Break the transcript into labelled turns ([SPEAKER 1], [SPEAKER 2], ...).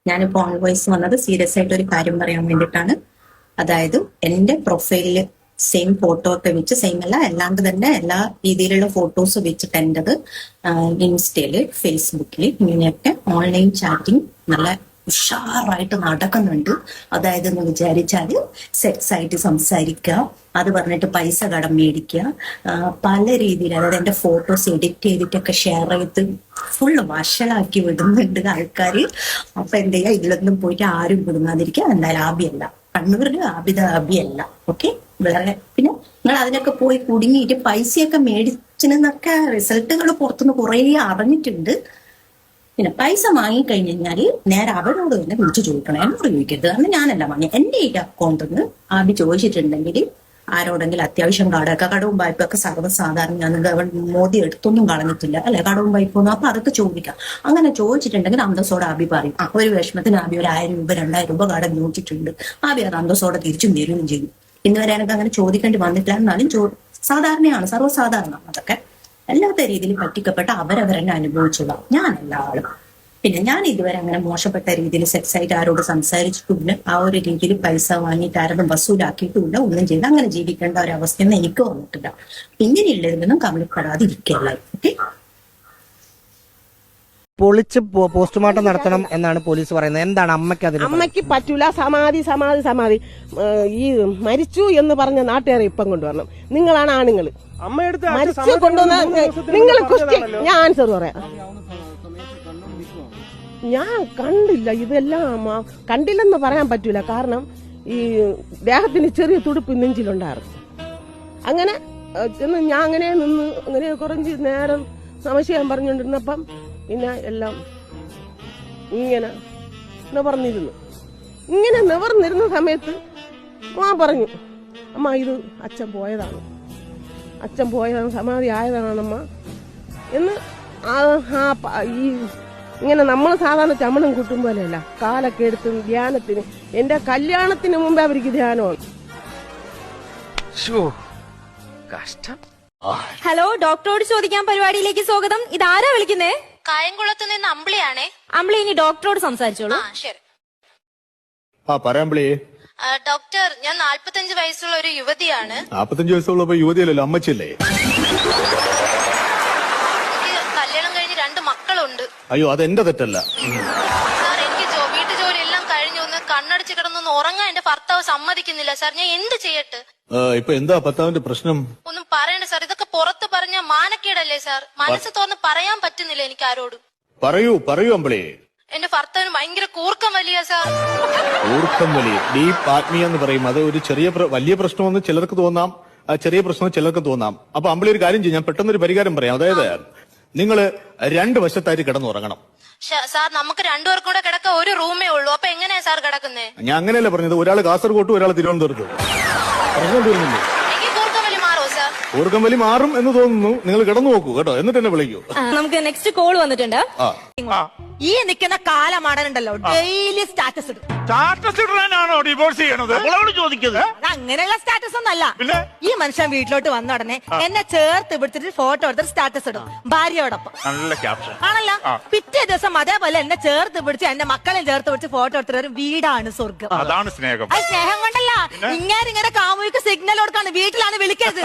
[SPEAKER 1] ഞാനിപ്പോൾ on voice വന്നത് serious ആയിട്ട് ഒരു കാര്യം പറയാൻ വേണ്ടിയിട്ടാണ്. അതായത് എന്റെ പ്രൊഫൈലില് സെയിം ഫോട്ടോ ഒക്കെ വെച്ച്, സെയിം അല്ല അല്ലാണ്ട് തന്നെ എല്ലാ രീതിയിലുള്ള ഫോട്ടോസ് വെച്ചിട്ട് എന്റേത് ഇൻസ്റ്റയില് ഫേസ്ബുക്കില് ഇങ്ങനെയൊക്കെ ഓൺലൈൻ ചാറ്റിംഗ് നല്ല ഉഷാറായിട്ട് നടക്കുന്നുണ്ട്. അതായത് എന്ന് വിചാരിച്ചാല് സെക്സ് ആയിട്ട് സംസാരിക്കുക, അത് പറഞ്ഞിട്ട് പൈസ കടം മേടിക്കുക, പല രീതിയിൽ അതായത് എന്റെ ഫോട്ടോസ് എഡിറ്റ് ചെയ്തിട്ടൊക്കെ ഷെയർ ചെയ്ത് ഫുള്ള് വഷളാക്കി വിടുന്നുണ്ട് ആൾക്കാര്. അപ്പൊ എന്ത് ചെയ്യാ, ഇതിലൊന്നും പോയിട്ട് ആരും കുടുങ്ങാതിരിക്കുക. എന്തായാലും ആബിയല്ല, കണ്ണൂരില് ആബിദ ആബിയല്ല. ഓക്കെ, വേറെ പിന്നെ നിങ്ങൾ അതിനൊക്കെ പോയി കുടുങ്ങിയിട്ട് പൈസയൊക്കെ മേടിച്ചെന്നൊക്കെ റിസൾട്ടുകൾ പുറത്തുനിന്ന് കുറെ അറിഞ്ഞിട്ടുണ്ട്. പിന്നെ പൈസ വാങ്ങിക്കഴിഞ്ഞ് കഴിഞ്ഞാല് നേരെ അവരോട് തന്നെ വിളിച്ചു ചോദിക്കണം, എന്നോട് ചോദിക്കരുത്. കാരണം ഞാനല്ല വാങ്ങി. എന്റെ ഈ അക്കൗണ്ടിൽ നിന്ന് ആബി ചോദിച്ചിട്ടുണ്ടെങ്കിൽ ആരോടെങ്കിലും അത്യാവശ്യം കടവും വായ്പൊക്കെ സർവ്വസാധാരണ മോദി എടുത്തൊന്നും കളഞ്ഞിട്ടില്ല അല്ലെ, കടവും വായ്പൊന്നും. അപ്പൊ അതൊക്കെ ചോദിക്കാം. അങ്ങനെ ചോദിച്ചിട്ടുണ്ടെങ്കിൽ അന്തസ്സോടെ ആബി പറയും, ഒരു വിഷമത്തിന് ആബി ഒരു 1000 രൂപ 2000 രൂപ കടം ചോദിച്ചിട്ടുണ്ട്. ആബി അത് അന്തസ്സോടെ തിരിച്ചും തരുകയും ചെയ്യും. ഇന്ന് വരെ എനിക്ക് അങ്ങനെ ചോദിക്കേണ്ടി വന്നിട്ടില്ല. എന്നാലും സാധാരണയാണ്, സർവ്വസാധാരണ. അതൊക്കെ എല്ലാത്ത രീതിയിൽ പറ്റിക്കപ്പെട്ട അവരവരെന്നെ അനുഭവിച്ചുള്ള ഞാനല്ല ആളും. പിന്നെ ഞാൻ ഇതുവരെ അങ്ങനെ മോശപ്പെട്ട രീതിയിൽ സെക്സ് ആയിട്ട് ആരോട് സംസാരിച്ചിട്ടില്ല. ആ ഒരു രീതിയിൽ പൈസ വാങ്ങിയിട്ട് ആരോടും വസൂലാക്കിയിട്ടില്ല, ഒന്നും ചെയ്ത് അങ്ങനെ ജീവിക്കേണ്ട ഒരു അവസ്ഥയൊന്നും എനിക്ക് വന്നിട്ടില്ല. ഇങ്ങനെയുള്ളതിനൊന്നും കവലപ്പെടാതിരിക്കല്ല. ഓക്കെ,
[SPEAKER 2] പൊളിച്ച് പോസ്റ്റ്മോർട്ടം നടത്തണം എന്നാണ് പോലീസ് പറയുന്നത്. എന്താണ് അമ്മയ്ക്ക് അതിന്?
[SPEAKER 3] അമ്മയ്ക്ക് പറ്റൂല. സമാധി ഈ മരിച്ചു എന്ന് പറഞ്ഞ നാട്ടുകാരെ ഇപ്പം കൊണ്ടുവരണം. നിങ്ങളാണ് ആണുങ്ങൾ. മരിച്ചു കൊണ്ടുവന്ന നിങ്ങൾ ഞാൻ ആൻസർ പറയാം. ഞാൻ കണ്ടില്ല, ഇതെല്ലാം കണ്ടില്ലെന്ന് പറയാൻ പറ്റൂല. കാരണം ഈ ദേഹത്തിന് ചെറിയ തുടുപ്പ് നെഞ്ചിലുണ്ടായിരുന്നു. അങ്ങനെ ഞാൻ അങ്ങനെ നിന്ന് അങ്ങനെ കുറച്ച് നേരം സംശയം പറഞ്ഞുകൊണ്ടിരുന്നപ്പം പിന്നെ എല്ലാം ഇങ്ങനെ നിവർന്നിരുന്ന സമയത്ത് ഞാൻ പറഞ്ഞു, അമ്മ ഇത് അച്ഛൻ പോയതാണ്, സമാധി ആയതാണമ്മ എന്ന്. ഈ ഇങ്ങനെ നമ്മൾ സാധാരണ ചമ്മണം കൂട്ടും പോലെയല്ല, കാലൊക്കെ എടുത്ത് ധ്യാനത്തിന്. എന്റെ കല്യാണത്തിന് മുമ്പേ അവർക്ക് ധ്യാനമാണ്.
[SPEAKER 4] ഹലോ, ഡോക്ടറോട് ചോദിക്കാൻ പരിപാടിയിലേക്ക് സ്വാഗതം. ഇതാരാ വിളിക്കുന്നേ? കായംകുളത്ത് നിന്ന് അമ്പിളിയാണേ. അമ്പിളി ഇനി ഡോക്ടറോട് സംസാരിച്ചോളൂ. ശരി. ഡോക്ടർ, ഞാൻ 45 വയസ്സുള്ള ഒരു യുവതിയാണ്.
[SPEAKER 5] 45 വയസ്സുള്ള യുവതിയല്ലല്ലോ, അമ്മച്ചല്ലേ?
[SPEAKER 4] കല്യാണം കഴിഞ്ഞ് 2 മക്കളുണ്ട്.
[SPEAKER 5] അയ്യോ, അതെന്റെ തെറ്റല്ല
[SPEAKER 4] സാർ. എനിക്ക് വീട്ടു ജോലി എല്ലാം കഴിഞ്ഞു, ഒന്ന് കണ്ണടിച്ച് കിടന്നൊന്ന് ഉറങ്ങാൻ എന്റെ ഭർത്താവ് സമ്മതിക്കുന്നില്ല സാർ. ഞാൻ എന്ത് ചെയ്യട്ടെ?
[SPEAKER 5] ഇപ്പൊ എന്താ ഭർത്താവിന്റെ പ്രശ്നം?
[SPEAKER 4] ഒന്നും പറയണ്ട സാർ, ഇതൊക്കെ പുറത്ത് പറഞ്ഞ മാനക്കേടല്ലേ സാർ? മനസ്സ് തുറന്ന് പറയാൻ പറ്റുന്നില്ല എനിക്ക് ആരോടും.
[SPEAKER 5] പറയൂ അമ്പിളി.
[SPEAKER 4] എന്റെ ഭർത്താവിന് ഭയങ്കര കൂർക്കം വലിയ സാർ.
[SPEAKER 5] കൂർക്കം വലി, ഡീപ് ആത്മീയ എന്ന് പറയും. അത് ഒരു വലിയ പ്രശ്നമെന്ന് ചിലർക്ക് തോന്നാം, ചെറിയ പ്രശ്നം ചിലർക്ക് തോന്നാം. അപ്പൊ അമ്പിളി ഒരു കാര്യം ചെയ്യും, ഞാൻ പെട്ടെന്നൊരു പരിഹാരം പറയാം. അതായത് നിങ്ങള് 2 വശത്തായിട്ട് കിടന്നുറങ്ങണം.
[SPEAKER 4] സാർ, നമുക്ക് 2 പേർക്കും കൂടെ കിടക്കാൻ ഒരു റൂമേ ഉള്ളൂ. അപ്പൊ എങ്ങനെയാ സാർ കിടക്കുന്നേ?
[SPEAKER 5] ഞാൻ അങ്ങനെയല്ല പറഞ്ഞത്. ഒരാൾ കാസർഗോട്ടും ഒരാൾ തിരുവനന്തപുരത്തും. പ്രശ്നം തീർന്നില്ലേ? ഊർക്കം വലി മാറും എന്ന് തോന്നുന്നു. നിങ്ങൾ കിടന്നു നോക്കൂ കേട്ടോ, എന്നിട്ട് എന്നെ വിളിക്കൂ.
[SPEAKER 4] നമുക്ക് നെക്സ്റ്റ് കോൾ വന്നിട്ടുണ്ട്.
[SPEAKER 6] ഈ നിൽക്കുന്ന കാലമാടനുണ്ടല്ലോ, ഡെയിലി സ്റ്റാറ്റസ് ഇടും.
[SPEAKER 7] സ്റ്റാറ്റസ് ഇടാനാണോ ഡിവോഴ്സ് ചെയ്യണത്? ചോദിക്കുന്നത്
[SPEAKER 6] അങ്ങനെയുള്ള സ്റ്റാറ്റസ് ഒന്നല്ല. ഈ മനുഷ്യൻ വീട്ടിലോട്ട് വന്ന ഉടനെ എന്നെ ചേർത്ത് പിടിച്ചിട്ട് ഫോട്ടോ എടുത്തിട്ട് സ്റ്റാറ്റസ് ഇടും ഭാര്യയോടൊപ്പം.
[SPEAKER 7] നല്ല ക്യാപ്ഷൻ
[SPEAKER 6] ആണല്ലോ. പിറ്റേ ദിവസം അതേപോലെ എന്നെ ചേർത്ത് പിടിച്ച് എന്റെ മക്കളെയും ചേർത്ത് പിടിച്ച് ഫോട്ടോ എടുത്തിട്ട് വീടാണ് സ്വർഗം.
[SPEAKER 7] അതാണ് സ്നേഹം.
[SPEAKER 6] അത് സ്നേഹം കൊണ്ടല്ല, ഇങ്ങനെ കാമുവിക്ക് സിഗ്നൽ കൊടുക്കാണ്. വീട്ടിലാണ് വിളിക്കരുത്.